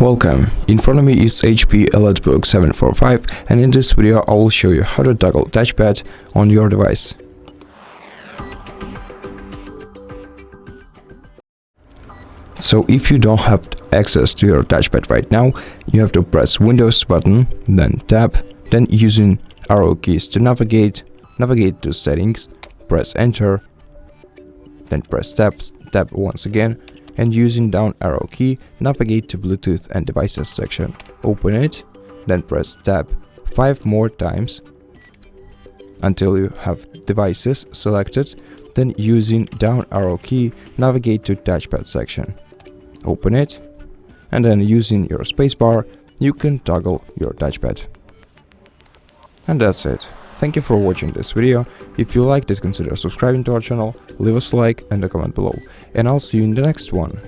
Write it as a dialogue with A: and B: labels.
A: Welcome, in front of me is HP EliteBook 745, and in this video I will show you how to toggle touchpad on your device. So if you don't have access to your touchpad right now, you have to press Windows button, then tab, then using arrow keys to navigate to settings, press enter, then press tab once again, and using down arrow key, navigate to Bluetooth and devices section. Open it, then press tab 5 more times until you have devices selected, then using down arrow key, navigate to touchpad section. Open it, and then using your spacebar, you can toggle your touchpad. And that's it. Thank you for watching this video. If you liked it, consider subscribing to our channel, leave us a like and a comment below, and I'll see you in the next one.